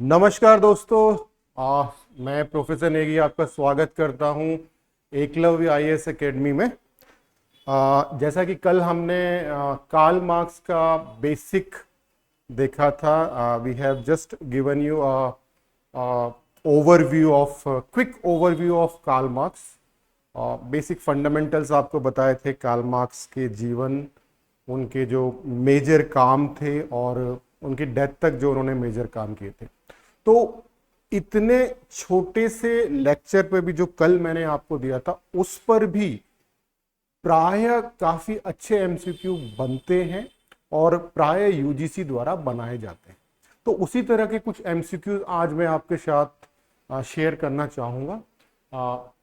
नमस्कार दोस्तों। मैं प्रोफेसर नेगी आपका स्वागत करता हूं एकलव्य आईएएस एकेडमी में। जैसा कि कल हमने कार्ल मार्क्स का बेसिक देखा था। We have just given you overview of quick overview of Karl Marx. Basic fundamentals आपको बताए थे कार्ल मार्क्स के जीवन, उनके जो मेजर काम थे और उनकी डेथ तक जो उन्होंने मेजर काम किए थे। तो इतने छोटे से लेक्चर पे भी जो कल मैंने आपको दिया था उस पर भी प्राय काफी अच्छे एमसीक्यू बनते हैं और प्राय यूजीसी द्वारा बनाए जाते हैं। तो उसी तरह के कुछ एमसीक्यू आज मैं आपके साथ शेयर करना चाहूंगा।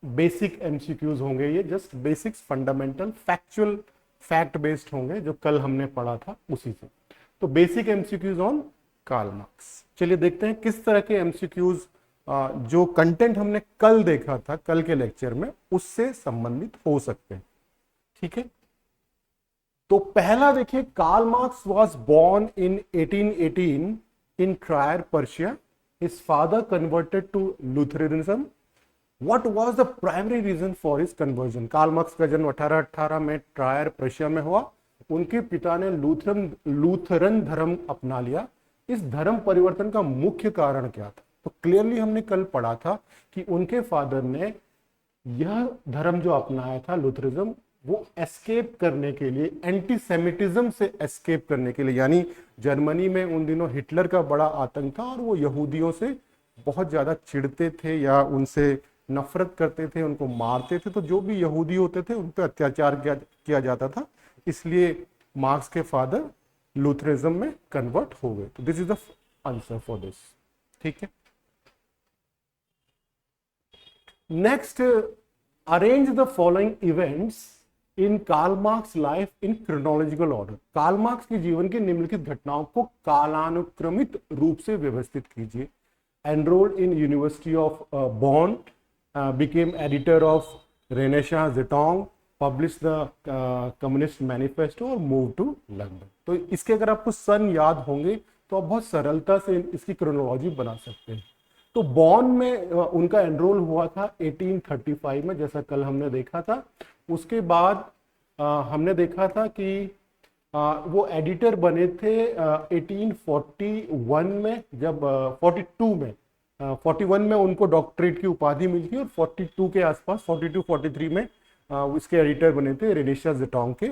बेसिक एमसीक्यूज होंगे ये, just basics, fundamental, factual, fact based होंगे जो कल हमने पढ़ा था उसी से। तो basic MCQs on Karl Marx. चलिए देखते हैं किस तरह के एमसीक्यूज जो कंटेंट हमने कल देखा था, कल के लेक्चर में, उससे संबंधित हो सकते हैं। ठीक है, तो पहला देखिए, Karl Marx was born in 1818 in Trier, Prussia. His father converted to Lutheranism. What was the primary reason for his conversion? Karl Marx का जन्म 1818 में ट्रायर, पर्शिया में हुआ। उनके पिता ने लूथरन धर्म अपना लिया। इस धर्म परिवर्तन का मुख्य कारण क्या था? तो क्लियरली हमने कल पढ़ा था कि उनके फादर ने यह धर्म जो अपनाया था, लूथरिज्म, वो एस्केप करने के लिए, एंटीसेमिटिज्म से एस्केप करने के लिए, यानी जर्मनी में उन दिनों हिटलर का बड़ा आतंक था और वो यहूदियों से बहुत ज्यादा चिढ़ते थे या उनसे नफरत करते थे, उनको मारते थे। तो जो भी यहूदी होते थे उन पर अत्याचार किया जाता था, इसलिए मार्क्स के फादर लूथरिज्म में कन्वर्ट हो गए। तो this is the answer for this. ठीक है, next, arrange the following events in Karl Marx life in chronological order. Karl marks के जीवन की निम्नलिखित घटनाओं को कालानुक्रमित रूप से व्यवस्थित कीजिए। Enrolled in university of Bonn, became editor of Renaissance Zedong, published the Communist Manifesto और moved to London। तो इसके अगर आपको सन याद होंगे तो आप बहुत सरलता से इसकी क्रोनोलॉजी बना सकते हैं। तो बॉन में उनका एनरोल हुआ था 1835 में, जैसा कल हमने देखा था। उसके बाद हमने देखा था कि वो एडिटर बने थे 1841 में, जब 42 में 41 में उनको डॉक्टरेट की उपाधि मिली थी और 42 के आसपास, 42-43 में इसके एडिटर बने थे रेनेसांस ज़ेडोंग के।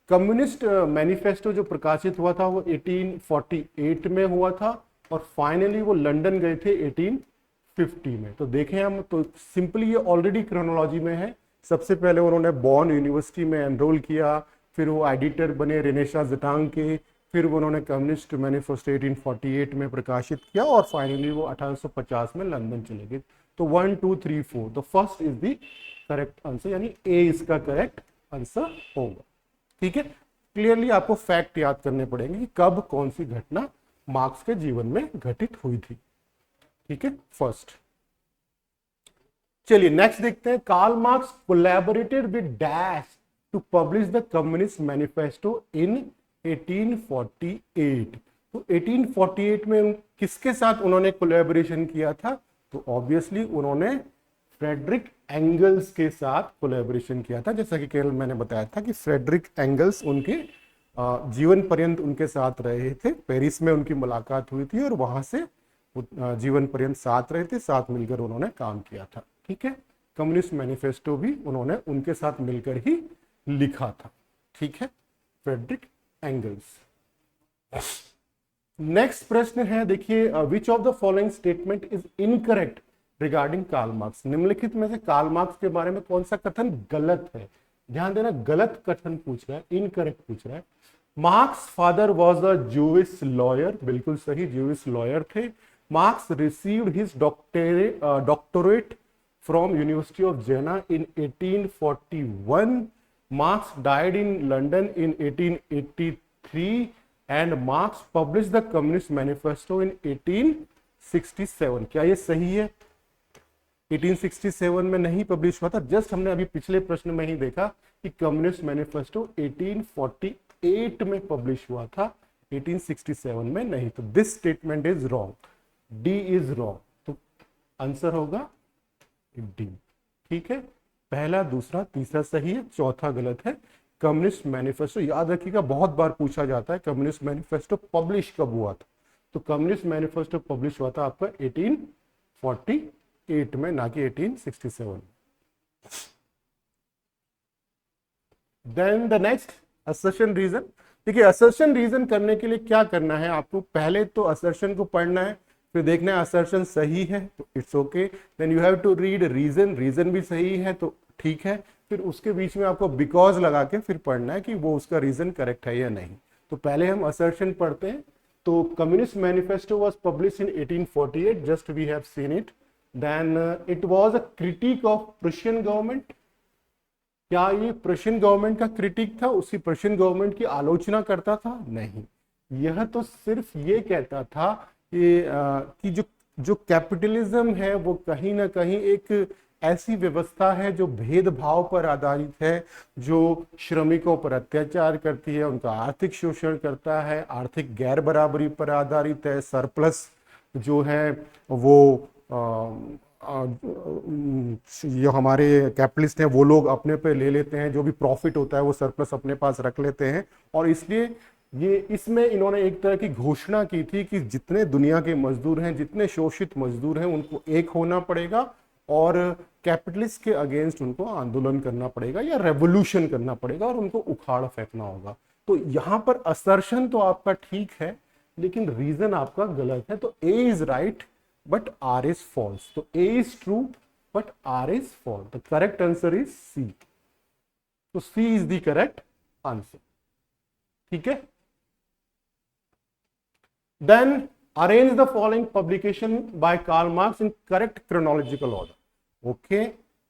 कम्युनिस्ट मैनिफेस्टो जो प्रकाशित हुआ था वो 1848 में हुआ था और फाइनली वो लंदन गए थे 1850 में। तो देखें हम, तो सिंपली ये ऑलरेडी क्रोनोलॉजी में है। सबसे पहले उन्होंने बॉन यूनिवर्सिटी में एनरोल किया, फिर वो एडिटर बने रेनेसांस ज़ेडोंग के, फिर उन्होंने कम्युनिस्ट मैनिफेस्टो 1848 में प्रकाशित किया और फाइनली वो 1850 में लंदन चले गए। तो 1 2 3 4, the first is the correct answer, यानी ए इसका करेक्ट आंसर होगा। ठीक है, क्लियरली आपको फैक्ट याद करने पड़ेंगे कि कब कौन सी घटना मार्क्स के जीवन में घटित हुई थी। ठीक है, फर्स्ट। चलिए नेक्स्ट देखते हैं। Karl Marx collaborated with dash to publish the communist manifesto in 1848। तो 1848 में किसके साथ उन्होंने कोलैबोरेशन किया था? तो ऑब्वियसली उन्होंने फ्रेडरिक एंगल्स के साथ कोलैबोरेशन किया था। जैसा कि कल मैंने बताया था कि फ्रेडरिक एंगल्स उनके जीवन पर्यंत उनके साथ रहे थे। पेरिस में उनकी मुलाकात हुई थी और वहां से जीवन पर्यंत साथ रहे थे, साथ मिलकर उन्होंने काम किया था। ठीक है, कम्युनिस्ट मैनिफेस्टो भी उन्होंने उनके साथ मिलकर ही लिखा था। ठीक है, फ्रेडरिक एंगल्स। नेक्स्ट प्रश्न है, देखिए, which of the following statement is incorrect regarding Karl Marx. निम्नलिखित में से कार्ल मार्क्स के बारे में कौन सा कथन गलत है? ध्यान देना, गलत कथन पूछ रहा है, इनकरेक्ट पूछ रहा है। Marx father was a Jewish lawyer, बिल्कुल सही, जूविश लॉयर थे। Marx received his doctorate from university of Jena in 1841। Marx died in London in 1883 and Marx published the Communist Manifesto in 1867। क्या ये सही है? 1867 में नहीं पब्लिश हुआ था। जस्ट हमने अभी पिछले प्रश्न में ही देखा कि कम्युनिस्ट मैनिफेस्टो 1848 में पब्लिश हुआ था, 1867 में नहीं। तो this statement is wrong. D is wrong, तो आंसर होगा डी। ठीक है, पहला दूसरा तीसरा सही है, चौथा गलत है। कम्युनिस्ट मैनिफेस्टो याद रखिएगा, बहुत बार पूछा जाता है कम्युनिस्ट मैनिफेस्टो पब्लिश कब हुआ था। तो कम्युनिस्ट मैनिफेस्टो पब्लिश हुआ था आपका 1848 में, ना कि 1867। Then the next assertion reason. देखिए असर्शन रीजन करने के लिए क्या करना है आपको, पहले तो असर्शन को पढ़ना है, फिर देखना है असर्शन सही है तो it's okay, then you have to read reason, reason भी सही है तो ठीक है, फिर उसके बीच में आपको बिकॉज लगा के फिर पढ़ना है कि वो उसका रीजन करेक्ट है या नहीं। तो पहले हम असर्शन पढ़ते हैं। तो communist manifesto was publish in 1848, just we have seen it. Then it was a critique of Prussian government. क्या ये प्रशियन गवर्नमेंट का क्रिटिक था, उसी प्रशियन गवर्नमेंट की आलोचना करता था? नहीं, यह तो सिर्फ ये कहता था कि जो कैपिटलिज्म है वो कहीं ना कहीं एक ऐसी व्यवस्था है जो भेदभाव पर आधारित है, जो श्रमिकों पर अत्याचार करती है, उनका आर्थिक शोषण करता है, आर्थिक गैर बराबरी पर आधारित है, सरप्लस जो है वो जो हमारे कैपिटलिस्ट हैं वो लोग अपने पे ले लेते हैं, जो भी प्रॉफिट होता है वो सरप्लस अपने पास रख लेते हैं। और इसलिए ये इसमें इन्होंने एक तरह की घोषणा की थी कि जितने दुनिया के मजदूर हैं, जितने शोषित मजदूर हैं, उनको एक होना पड़ेगा और कैपिटलिस्ट के अगेंस्ट उनको आंदोलन करना पड़ेगा या रेवोल्यूशन करना पड़ेगा और उनको उखाड़ फेंकना होगा। तो यहाँ पर असर्शन तो आपका ठीक है लेकिन रीजन आपका गलत है। तो A is right but R is false. So A is true but R is false. The correct answer is C. So C is the correct answer. ठीक है? Then arrange the following publication by Karl Marx in correct chronological order. Okay?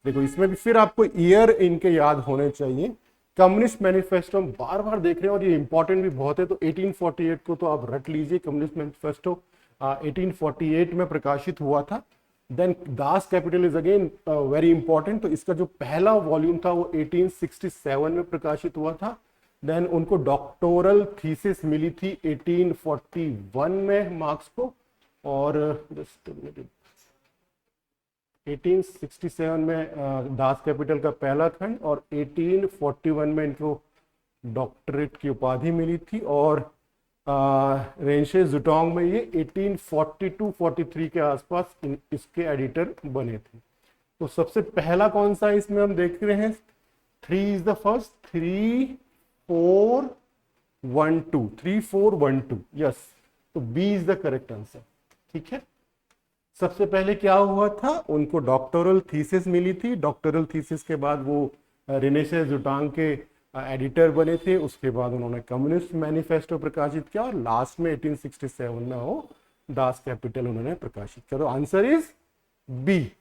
देखो इसमें भी फिर आपको year इनके याद होने चाहिए। कम्युनिस्ट मैनिफेस्टो हम बार बार देख रहे हैं और ये इंपॉर्टेंट भी बहुत है, तो 1848 को तो आप रट लीजिए। कम्युनिस्ट मैनिफेस्टो 1848 में प्रकाशित हुआ था। Then Das Kapital is again very important, तो इसका जो पहला वॉल्यूम था वो 1867 में प्रकाशित हुआ था। देन उनको डॉक्टोरल थीसिस मिली थी 1841 में मार्क्स को, और 1867 में दास कैपिटल का पहला खंड और 1841 में इनको डॉक्टरेट की उपाधि मिली थी, और रेंशे जुटोंग में ये 1842-43 के आसपास इसके एडिटर बने थे। तो सबसे पहला कौन सा इसमें हम देख रहे हैं, 3 इज द फर्स्ट, 3412 यस, तो B is the correct answer. ठीक है, सबसे पहले क्या हुआ था, उनको डॉक्टोरल थीसिस मिली थी। डॉक्टोरल थीसिस के बाद वो रेनेशे जुटांग के एडिटर बने थे। उसके बाद उन्होंने कम्युनिस्ट मैनिफेस्टो प्रकाशित किया और लास्ट में 1867 में वो दास कैपिटल उन्होंने प्रकाशित किया। तो answer is B.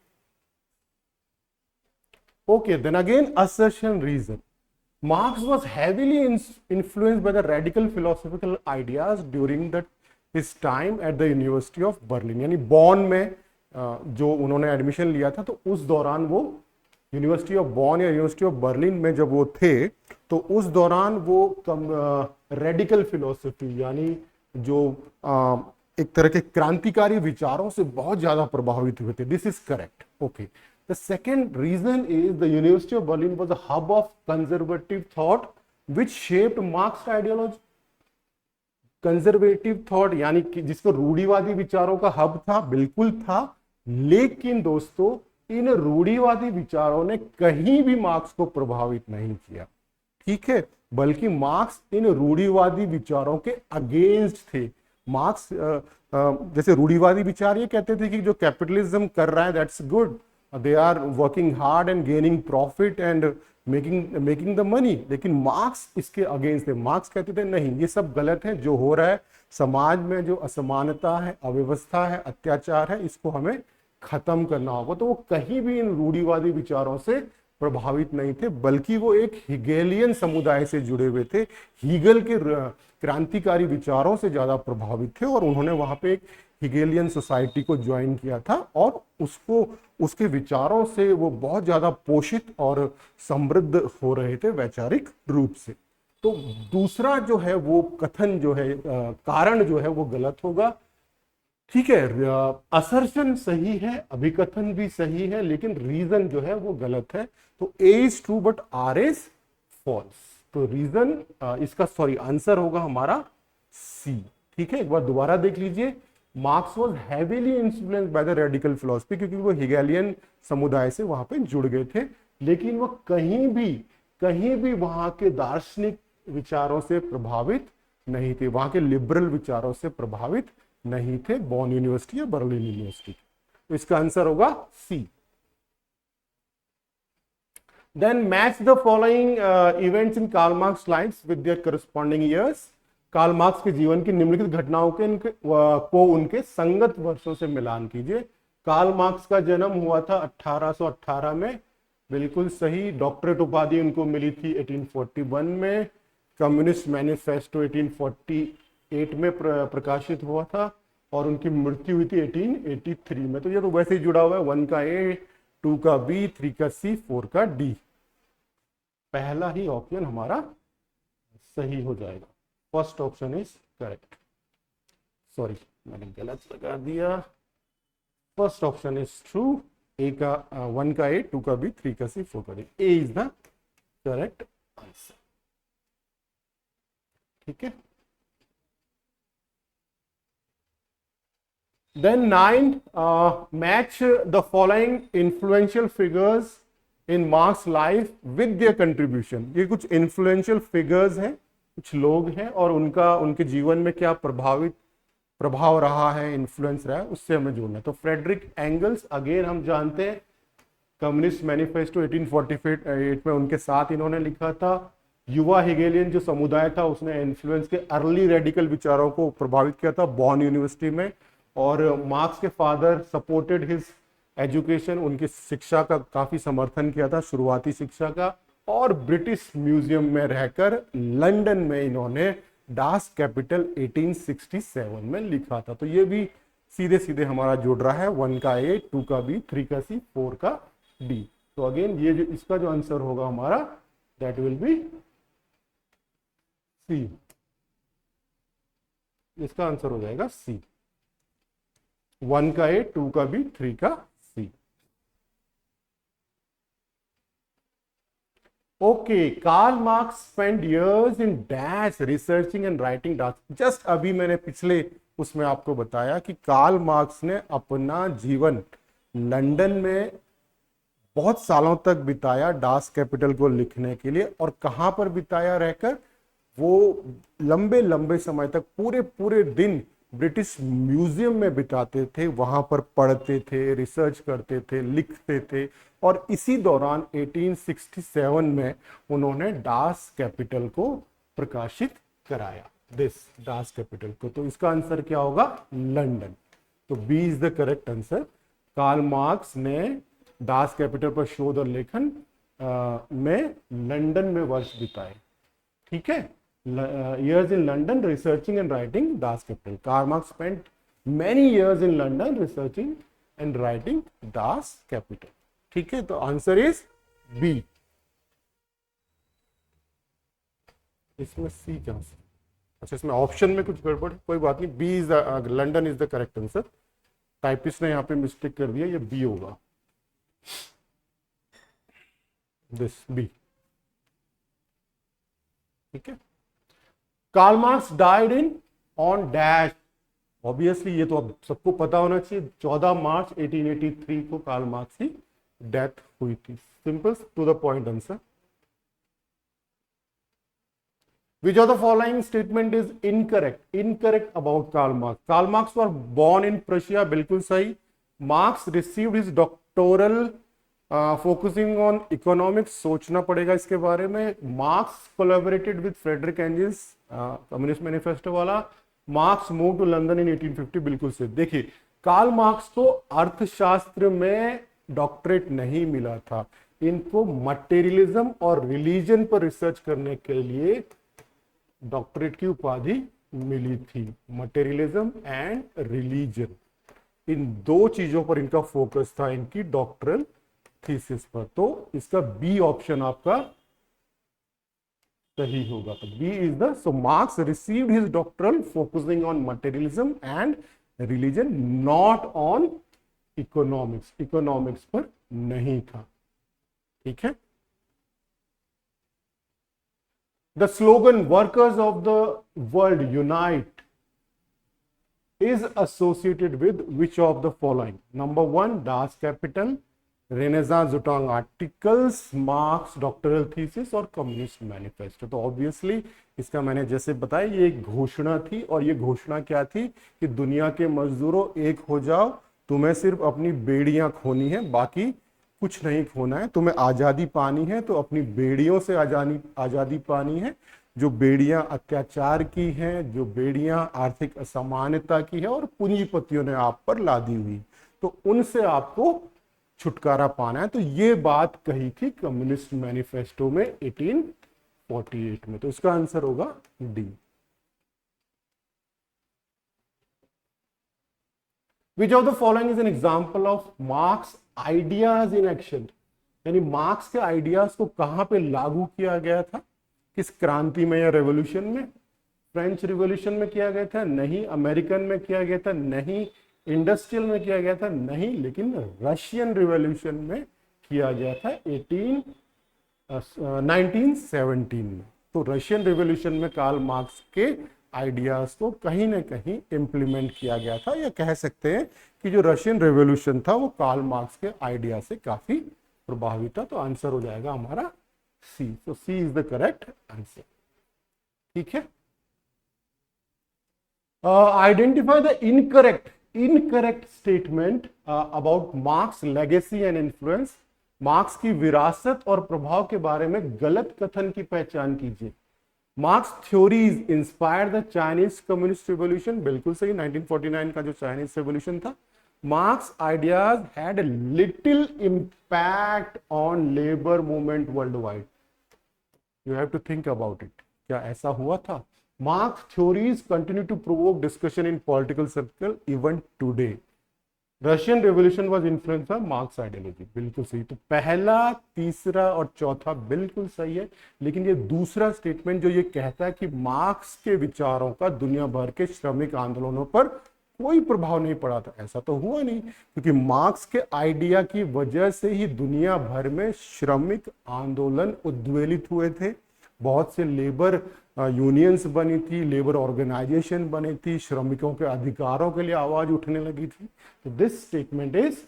Okay, then again assertion reason. Marx was heavily influenced by the radical philosophical ideas during his time at the university of Berlin. यानी बॉन में जो उन्होंने एडमिशन लिया था, तो उस दौरान वो यूनिवर्सिटी ऑफ बॉन या यूनिवर्सिटी ऑफ बर्लिन में जब वो थे, तो उस दौरान वो रेडिकल फिलोसफी यानी जो एक तरह के क्रांतिकारी विचारों से बहुत ज्यादा प्रभावित हुए थे। This is correct. Okay, the second reason is the university of Berlin was a hub of conservative thought which shaped Marx ideology. Conservative thought यानी कि जिसको रूढ़िवादी विचारों का हब था, बिल्कुल था, लेकिन दोस्तों इन रूढ़िवादी विचारों ने कहीं भी मार्क्स को प्रभावित नहीं किया। ठीक है, बल्कि मार्क्स इन रूढ़िवादी विचारों के अगेंस्ट थे। मार्क्स जैसे रूढ़िवादी विचार ये कहते थे कि जो कैपिटलिज्म कर रहा है that's good, they are working hard and gaining profit and making the money, लेकिन मार्क्स इसके अगेंस्ट थे। मार्क्स कहते थे नहीं, ये सब गलत है, जो हो रहा है समाज में, जो असमानता है, अव्यवस्था है, अत्याचार है, इसको हमें खत्म करना होगा। तो वो कहीं भी इन रूढ़िवादी विचारों से प्रभावित नहीं थे, बल्कि वो एक हिगेलियन समुदाय से जुड़े हुए थे, हीगल के क्रांतिकारी विचारों से ज्यादा प्रभावित थे, और उन्होंने वहां पे एक हिगेलियन सोसाइटी को ज्वाइन किया था और उसको उसके विचारों से वो बहुत ज्यादा पोषित और समृद्ध हो रहे थे वैचारिक रूप से। तो दूसरा जो है वो कथन जो है, कारण जो है वो गलत होगा। ठीक है, असर्शन सही है, अभिकथन भी सही है, लेकिन रीजन जो है वो गलत है। तो A is true but R is false. तो रीजन इसका सॉरी आंसर होगा हमारा सी। ठीक है, एक बार दोबारा देख लीजिए। Marks was heavily influenced by the radical philosophy, क्योंकि वो हिगेलियन समुदाय से वहां पे जुड़ गए थे, लेकिन वो कहीं भी वहां के दार्शनिक विचारों से प्रभावित नहीं थे, वहां के लिबरल विचारों से प्रभावित नहीं थे, बॉन यूनिवर्सिटी या बर्लिन यूनिवर्सिटी। तो इसका आंसर होगा C. Then match the following events in Karl Marx life's with their corresponding years. कार्ल मार्क्स के जीवन की निम्नलिखित घटनाओं को उनके संगत वर्षों से मिलान कीजिए। कार्ल मार्क्स का जन्म हुआ था 1818 में, बिल्कुल सही। डॉक्टरेट उपाधि उनको मिली थी 1841 में। कम्युनिस्ट मैनिफेस्टो 1848 में प्रकाशित हुआ था, और उनकी मृत्यु हुई थी 1883 में। तो ये तो वैसे ही जुड़ा हुआ है, 1 का ए, 2 का बी, 3 का सी, 4 का डी। पहला ही ऑप्शन हमारा सही हो जाएगा। First option is correct. Sorry, मैंने गलत लगा दिया। First option is true. A का 1 का ए, 2 का बी, 3 का सी, 4 का D. A is the correct answer. ठीक है। Then 9, match the following influential figures in Marx life with their contribution। ये कुछ influential figures हैं, कुछ लोग हैं, और उनके जीवन में क्या प्रभाव रहा है, इन्फ्लुएंस रहा है, उससे हमें जोड़ना है। तो फ्रेडरिक एंगल्स, अगेन हम जानते हैं, कम्युनिस्ट मैनिफेस्टो 1848 में उनके साथ इन्होंने लिखा था। युवा हेगेलियन जो समुदाय था, उसने इन्फ्लुएंस के अर्ली रेडिकल विचारों को प्रभावित किया था बॉन यूनिवर्सिटी में। और मार्क्स के फादर सपोर्टेड हिज एजुकेशन, उनकी शिक्षा का काफी समर्थन किया था, शुरुआती शिक्षा का। और ब्रिटिश म्यूजियम में रहकर लंदन में इन्होंने डास कैपिटल 1867 में लिखा था। तो ये भी सीधे सीधे हमारा जुड़ रहा है, 1 का ए, 2 का बी, 3 का सी, 4 का डी। तो अगेन ये जो इसका जो आंसर होगा हमारा, दैट विल बी सी। इसका आंसर हो जाएगा सी। 1 का ए, 2 का बी, 3 का C. Okay, Karl Marx spend years in dash researching and writing Das. Just अभी मैंने पिछले उसमें आपको बताया कि कार्ल मार्क्स ने अपना जीवन लंदन में बहुत सालों तक बिताया डास कैपिटल को लिखने के लिए। और कहां पर बिताया रहकर? वो लंबे लंबे समय तक पूरे पूरे दिन ब्रिटिश म्यूजियम में बिताते थे, वहां पर पढ़ते थे, रिसर्च करते थे, लिखते थे। और इसी दौरान 1867 में उन्होंने डास कैपिटल को प्रकाशित कराया, दिस डास कैपिटल को। तो इसका आंसर क्या होगा? लंदन। तो B is the correct answer. Karl Marx ने डास कैपिटल पर शोध और लेखन में लंदन में वर्ष बिताए। ठीक है, years in London researching and writing Das Kapital. Karl Marx spent many years in London researching and writing Das Kapital. ठीक है, तो आंसर इज बी। इसमें सी क्या? अच्छा, इसमें ऑप्शन में कुछ गड़बड़ है, कोई बात नहीं। B is London is the correct answer. Typist ने यहाँ पे मिस्टेक कर दिया, ये बी होगा, दिस बी। ठीक है। Karl Marx died in on dash. Obviously ये तो अब सबको पता होना चाहिए, 14 मार्च 1883 को कार्ल मार्क्स की डेथ हुई थी। Simple to the point answer. Which of the following statement is incorrect? Incorrect about Karl Marx. Karl Marx was born in Prussia, बिल्कुल सही। Marx received his doctoral focusing on economics, सोचना पड़ेगा इसके बारे में। Marx collaborated with Friedrich Engels, communist manifesto वाला। Marx move to London in 1850, बिल्कुल से। देखिए, कार्ल मार्क्स को अर्थशास्त्र में डॉक्टरेट नहीं मिला था, इनको मटेरियलिज्म और रिलीजन पर रिसर्च करने के लिए डॉक्टरेट की उपाधि मिली थी। मटेरियलिज्म एंड रिलीजन, इन दो चीजों पर इनका फोकस था, इनकी डॉक्टरल थीसिस पर। तो इसका बी ऑप्शन आपका सही होगा। तो B is the, so Marx received his doctoral focusing on materialism and religion, not on economics, economics पर नहीं था। ठीक है। The slogan workers of the world unite is associated with which of the following? Number one, Das Kapital, Renaissance Zutong articles, Marx doctoral thesis और communist manifesto. तो obviously इसका मैंने जैसे बताया ये एक घोषणा थी, और ये घोषणा क्या थी कि दुनिया के मजदूरों एक हो जाओ, तुम्हें सिर्फ अपनी बेड़ियां खोनी है, बाकी कुछ नहीं खोना है। तुम्हें आज़ादी पानी है तो अपनी बेड़ियों से आज़ादी पानी है। जो बेड़ियां अत्याचार की हैं, जो बेड़ियां आर्थिक असमानता की है और पूंजीपतियों ने आप पर लादी हुई, तो उनसे आपको छुटकारा पाना है। तो ये बात कही थी कम्युनिस्ट मैनिफेस्टो में 1848 में। तो इसका आंसर होगा D. Which of the following is an example of Marx ideas in action? यानी मार्क्स के आइडियाज को कहां पे लागू किया गया था? किस क्रांति में या रेवोल्यूशन में? फ्रेंच रिवॉल्यूशन में किया गया था? नहीं। अमेरिकन में किया गया था? नहीं। इंडस्ट्रियल में किया गया था? नहीं। लेकिन रशियन रिवॉल्यूशन में किया गया था 1917 में। तो रशियन रिवॉल्यूशन में कार्ल मार्क्स के आइडियाज को कहीं ना कहीं इम्प्लीमेंट किया गया था, या कह सकते हैं कि जो रशियन रेवोल्यूशन था वो कार्ल मार्क्स के आइडिया से काफी प्रभावित था। तो आंसर हो जाएगा हमारा सी। तो सी इज द करेक्ट आंसर। ठीक है। Identify the incorrect statement about marks legacy and influence. Marks की विरासत और प्रभाव के बारे में गलत कथन की पहचान कीजिए। Marx theories inspired the Chinese communist revolution, बिल्कुल सही, 1949 का जो चाइनीज रिवॉल्यूशन था। Marx ideas had little impact on labour movement worldwide. You have to think about it. क्या ऐसा हुआ था? Marx theories continue to provoke discussion in political circle even today. Russian revolution was influence by Marx ideology, बिल्कुल सही। तो पहला, तीसरा और चौथा बिल्कुल सही है, लेकिन ये दूसरा स्टेटमेंट जो ये कहता है कि मार्क्स के विचारों का दुनिया भर के श्रमिक आंदोलनों पर कोई प्रभाव नहीं पड़ा था, ऐसा तो हुआ नहीं, क्योंकि मार्क्स के आइडिया की वजह से ही दुनिया भर में श्रमिक आंदोलन उद्वेलित हुए थे। बहुत से लेबर यूनियंस बनी थी, लेबर ऑर्गेनाइजेशन बनी थी, श्रमिकों के अधिकारों के लिए आवाज उठने लगी थी। तो this statement is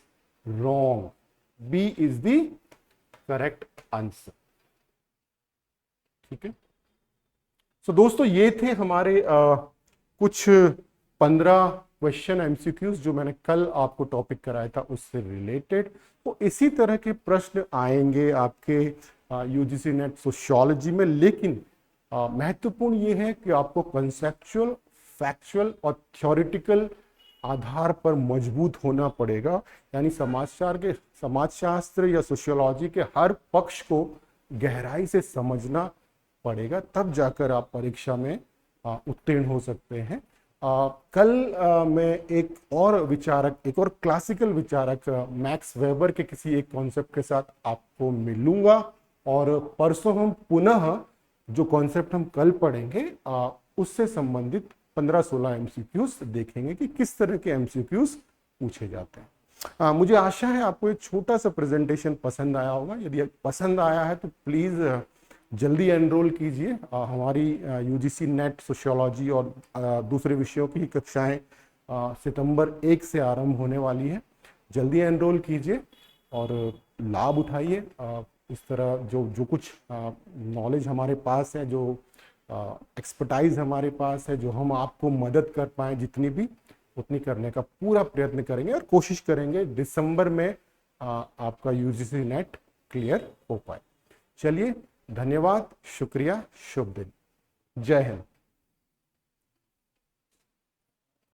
wrong. B is the correct answer. ठीक है। सो दोस्तों ये थे हमारे कुछ 15 क्वेश्चन एमसीक्यूज जो मैंने कल आपको टॉपिक कराया था उससे रिलेटेड। तो इसी तरह के प्रश्न आएंगे आपके यूजीसी नेट सोशियोलॉजी में, लेकिन महत्वपूर्ण ये है कि आपको कंसेप्चुअल, फैक्चुअल और थ्योरेटिकल आधार पर मजबूत होना पड़ेगा। यानी समाजशास्त्र या सोशियोलॉजी के हर पक्ष को गहराई से समझना पड़ेगा, तब जाकर आप परीक्षा में उत्तीर्ण हो सकते हैं। कल मैं एक और क्लासिकल विचारक मैक्स वेबर के किसी एक कॉन्सेप्ट के साथ आपको मिलूंगा, और परसों हम पुनः जो कॉन्सेप्ट हम कल पढ़ेंगे उससे संबंधित 15-16 एमसीक्यूज देखेंगे कि किस तरह के एमसीक्यूज पूछे जाते हैं। मुझे आशा है आपको एक छोटा सा प्रेजेंटेशन पसंद आया होगा। यदि पसंद आया है तो प्लीज़ जल्दी एनरोल कीजिए। हमारी यूजीसी नेट सोशियोलॉजी और दूसरे विषयों की कक्षाएं सितंबर 1 से आरंभ होने वाली है। जल्दी एनरोल कीजिए और लाभ उठाइए। इस तरह जो कुछ नॉलेज हमारे पास है, जो एक्सपर्टाइज हमारे पास है, जो हम आपको मदद कर पाए जितनी भी, उतनी करने का पूरा प्रयत्न करेंगे और कोशिश करेंगे दिसंबर में आपका यूजीसी नेट क्लियर हो पाए। चलिए, धन्यवाद, शुक्रिया, शुभ दिन, जय हिंद।